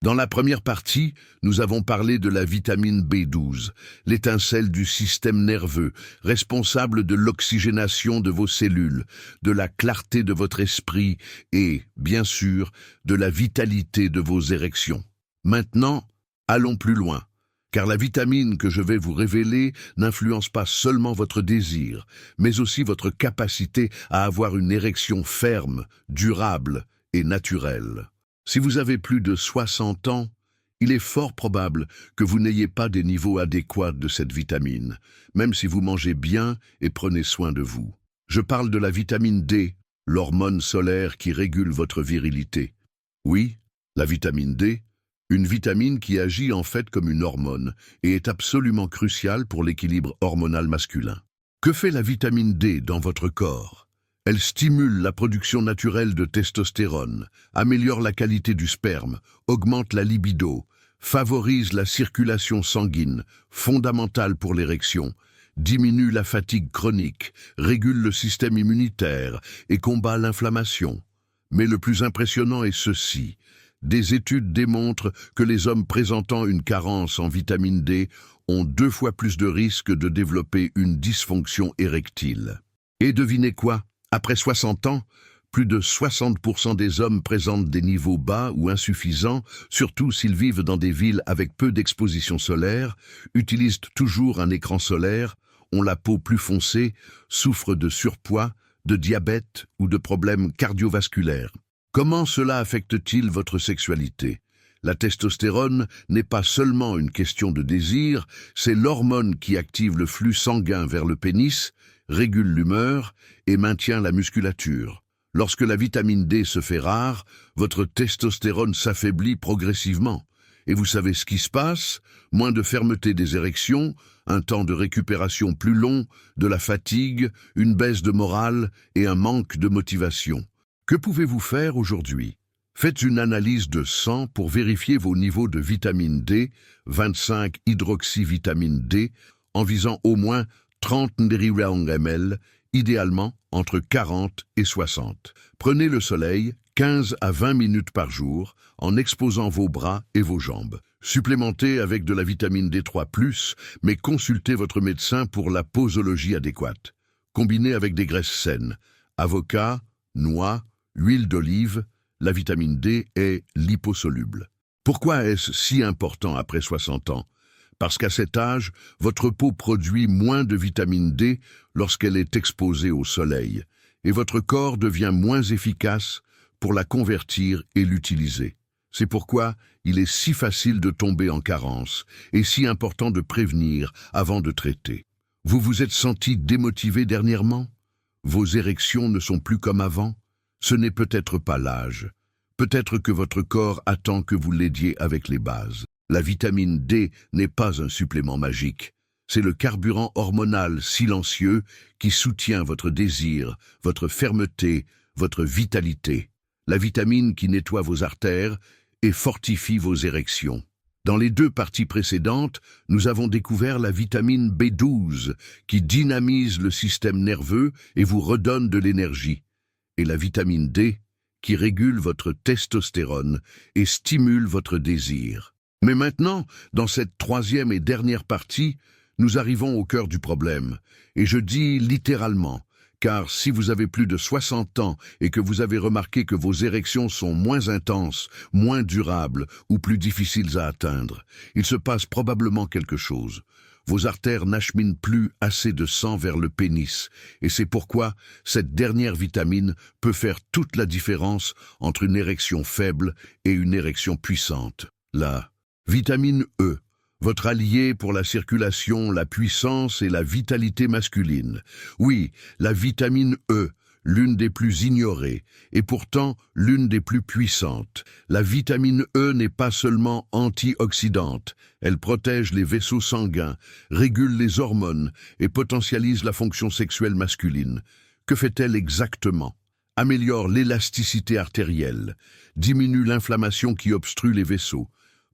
Dans la première partie, nous avons parlé de la vitamine B12, l'étincelle du système nerveux, responsable de l'oxygénation de vos cellules, de la clarté de votre esprit et, bien sûr, de la vitalité de vos érections. Maintenant, allons plus loin, car la vitamine que je vais vous révéler n'influence pas seulement votre désir, mais aussi votre capacité à avoir une érection ferme, durable et naturelle. Si vous avez plus de 60 ans, il est fort probable que vous n'ayez pas des niveaux adéquats de cette vitamine, même si vous mangez bien et prenez soin de vous. Je parle de la vitamine D, l'hormone solaire qui régule votre virilité. Oui, la vitamine D, une vitamine qui agit en fait comme une hormone et est absolument cruciale pour l'équilibre hormonal masculin. Que fait la vitamine D dans votre corps ? Elle stimule la production naturelle de testostérone, améliore la qualité du sperme, augmente la libido, favorise la circulation sanguine, fondamentale pour l'érection, diminue la fatigue chronique, régule le système immunitaire et combat l'inflammation. Mais le plus impressionnant est ceci. Des études démontrent que les hommes présentant une carence en vitamine D ont 2 fois plus de risques de développer une dysfonction érectile. Et devinez quoi ? Après 60 ans, plus de 60% des hommes présentent des niveaux bas ou insuffisants, surtout s'ils vivent dans des villes avec peu d'exposition solaire, utilisent toujours un écran solaire, ont la peau plus foncée, souffrent de surpoids, de diabète ou de problèmes cardiovasculaires. Comment cela affecte-t-il votre sexualité ? La testostérone n'est pas seulement une question de désir, c'est l'hormone qui active le flux sanguin vers le pénis, régule l'humeur et maintient la musculature. Lorsque la vitamine D se fait rare, votre testostérone s'affaiblit progressivement. Et vous savez ce qui se passe ? Moins de fermeté des érections, un temps de récupération plus long, de la fatigue, une baisse de morale et un manque de motivation. Que pouvez-vous faire aujourd'hui ? Faites une analyse de sang pour vérifier vos niveaux de vitamine D, 25-hydroxyvitamine D, en visant au moins 30 ml, idéalement entre 40 et 60. Prenez le soleil 15 à 20 minutes par jour en exposant vos bras et vos jambes. Supplémentez avec de la vitamine D3+, mais consultez votre médecin pour la posologie adéquate. Combinez avec des graisses saines, avocat, noix, huile d'olive. La vitamine D est liposoluble. Pourquoi est-ce si important après 60 ans ? Parce qu'à cet âge, votre peau produit moins de vitamine D lorsqu'elle est exposée au soleil, et votre corps devient moins efficace pour la convertir et l'utiliser. C'est pourquoi il est si facile de tomber en carence et si important de prévenir avant de traiter. Vous vous êtes senti démotivé dernièrement ? Vos érections ne sont plus comme avant ? Ce n'est peut-être pas l'âge. Peut-être que votre corps attend que vous l'aidiez avec les bases. La vitamine D n'est pas un supplément magique. C'est le carburant hormonal silencieux qui soutient votre désir, votre fermeté, votre vitalité. La vitamine qui nettoie vos artères et fortifie vos érections. Dans les 2 parties précédentes, nous avons découvert la vitamine B12 qui dynamise le système nerveux et vous redonne de l'énergie. Et la vitamine D qui régule votre testostérone et stimule votre désir. Mais maintenant, dans cette 3e et dernière partie, nous arrivons au cœur du problème. Et je dis littéralement, car si vous avez plus de 60 ans et que vous avez remarqué que vos érections sont moins intenses, moins durables ou plus difficiles à atteindre, il se passe probablement quelque chose. Vos artères n'acheminent plus assez de sang vers le pénis, et c'est pourquoi cette dernière vitamine peut faire toute la différence entre une érection faible et une érection puissante. La vitamine E, votre allié pour la circulation, la puissance et la vitalité masculine. Oui, la vitamine E, l'une des plus ignorées, et pourtant l'une des plus puissantes. La vitamine E n'est pas seulement antioxydante, elle protège les vaisseaux sanguins, régule les hormones et potentialise la fonction sexuelle masculine. Que fait-elle exactement ? Améliore l'élasticité artérielle, diminue l'inflammation qui obstrue les vaisseaux,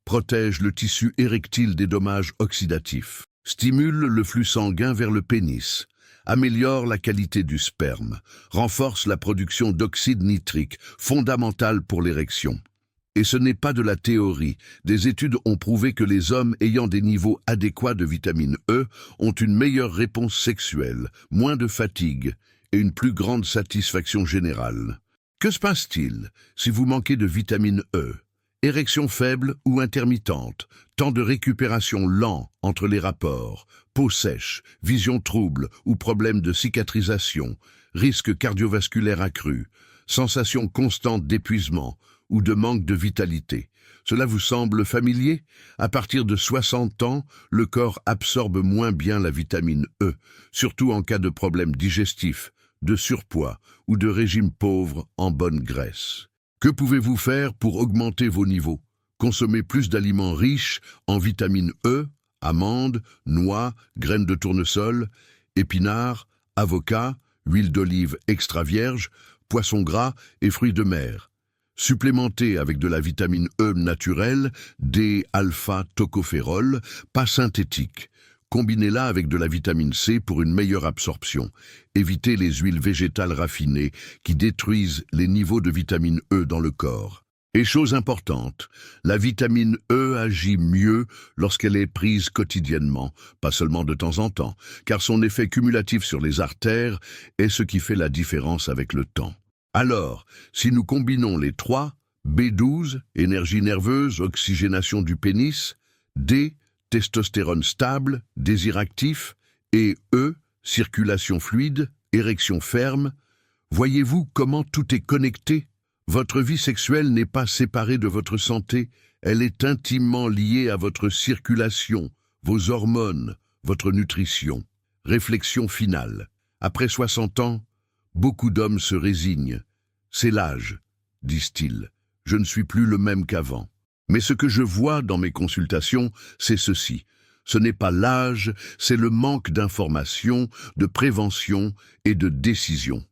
protège le tissu érectile des dommages oxydatifs, stimule le flux sanguin vers le pénis, améliore la qualité du sperme, renforce la production d'oxyde nitrique, fondamental pour l'érection. Et ce n'est pas de la théorie. Des études ont prouvé que les hommes ayant des niveaux adéquats de vitamine E ont une meilleure réponse sexuelle, moins de fatigue et une plus grande satisfaction générale. Que se passe-t-il si vous manquez de vitamine E? Érection faible ou intermittente, temps de récupération lent entre les rapports, peau sèche, vision trouble ou problème de cicatrisation, risque cardiovasculaire accru, sensation constante d'épuisement ou de manque de vitalité. Cela vous semble familier? À partir de 60 ans, le corps absorbe moins bien la vitamine E, surtout en cas de problème digestif, de surpoids ou de régime pauvre en bonne graisse. Que pouvez-vous faire pour augmenter vos niveaux? Consommez plus d'aliments riches en vitamine E, amandes, noix, graines de tournesol, épinards, avocats, huile d'olive extra vierge, poissons gras et fruits de mer. Supplémentez avec de la vitamine E naturelle, D-alpha-tocophérol, pas synthétique. Combinez-la avec de la vitamine C pour une meilleure absorption. Évitez les huiles végétales raffinées qui détruisent les niveaux de vitamine E dans le corps. Et chose importante, la vitamine E agit mieux lorsqu'elle est prise quotidiennement, pas seulement de temps en temps, car son effet cumulatif sur les artères est ce qui fait la différence avec le temps. Alors, si nous combinons les trois, B12, énergie nerveuse, oxygénation du pénis, D, testostérone stable, désir actif, et E, circulation fluide, érection ferme, voyez-vous comment tout est connecté? Votre vie sexuelle n'est pas séparée de votre santé, elle est intimement liée à votre circulation, vos hormones, votre nutrition. Réflexion finale. Après 60 ans, beaucoup d'hommes se résignent. C'est l'âge, disent-ils. Je ne suis plus le même qu'avant. Mais ce que je vois dans mes consultations, c'est ceci. Ce n'est pas l'âge, c'est le manque d'information, de prévention et de décision.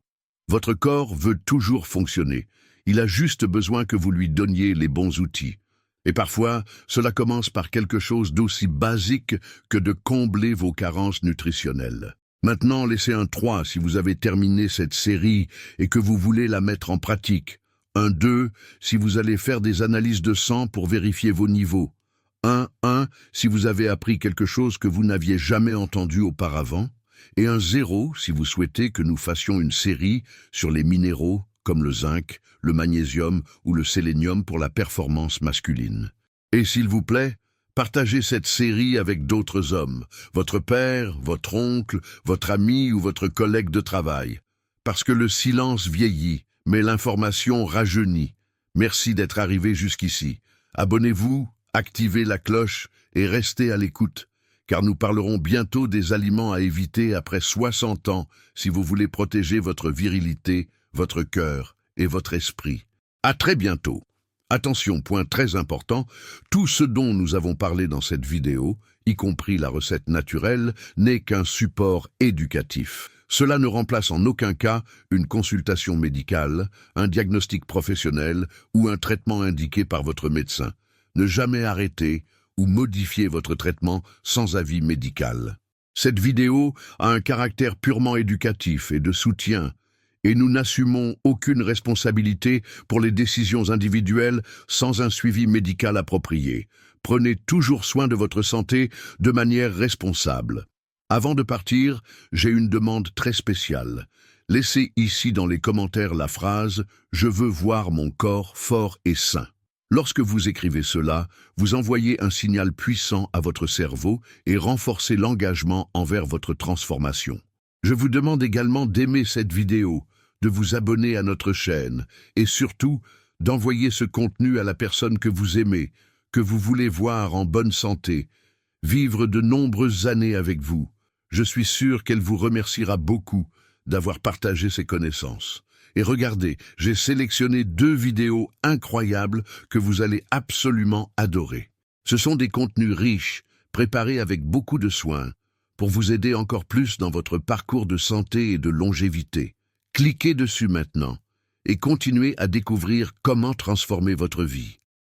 Votre corps veut toujours fonctionner. Il a juste besoin que vous lui donniez les bons outils. Et parfois, cela commence par quelque chose d'aussi basique que de combler vos carences nutritionnelles. Maintenant, laissez un 3 si vous avez terminé cette série et que vous voulez la mettre en pratique. Un 2 si vous allez faire des analyses de sang pour vérifier vos niveaux. Un 1 si vous avez appris quelque chose que vous n'aviez jamais entendu auparavant. Et un 0 si vous souhaitez que nous fassions une série sur les minéraux comme le zinc, le magnésium ou le sélénium pour la performance masculine. Et s'il vous plaît, partagez cette série avec d'autres hommes, votre père, votre oncle, votre ami ou votre collègue de travail. Parce que le silence vieillit, mais l'information rajeunit. Merci d'être arrivé jusqu'ici. Abonnez-vous, activez la cloche et restez à l'écoute, car nous parlerons bientôt des aliments à éviter après 60 ans si vous voulez protéger votre virilité, votre cœur et votre esprit. À très bientôt. Attention, point très important, tout ce dont nous avons parlé dans cette vidéo, y compris la recette naturelle, n'est qu'un support éducatif. Cela ne remplace en aucun cas une consultation médicale, un diagnostic professionnel ou un traitement indiqué par votre médecin. Ne jamais arrêter ou modifier votre traitement sans avis médical. Cette vidéo a un caractère purement éducatif et de soutien, et nous n'assumons aucune responsabilité pour les décisions individuelles sans un suivi médical approprié. Prenez toujours soin de votre santé de manière responsable. Avant de partir, j'ai une demande très spéciale. Laissez ici dans les commentaires la phrase « Je veux voir mon corps fort et sain ». Lorsque vous écrivez cela, vous envoyez un signal puissant à votre cerveau et renforcez l'engagement envers votre transformation. Je vous demande également d'aimer cette vidéo, de vous abonner à notre chaîne et surtout d'envoyer ce contenu à la personne que vous aimez, que vous voulez voir en bonne santé, vivre de nombreuses années avec vous. Je suis sûr qu'elle vous remerciera beaucoup d'avoir partagé ses connaissances. Et regardez, j'ai sélectionné 2 vidéos incroyables que vous allez absolument adorer. Ce sont des contenus riches, préparés avec beaucoup de soin, pour vous aider encore plus dans votre parcours de santé et de longévité. Cliquez dessus maintenant et continuez à découvrir comment transformer votre vie.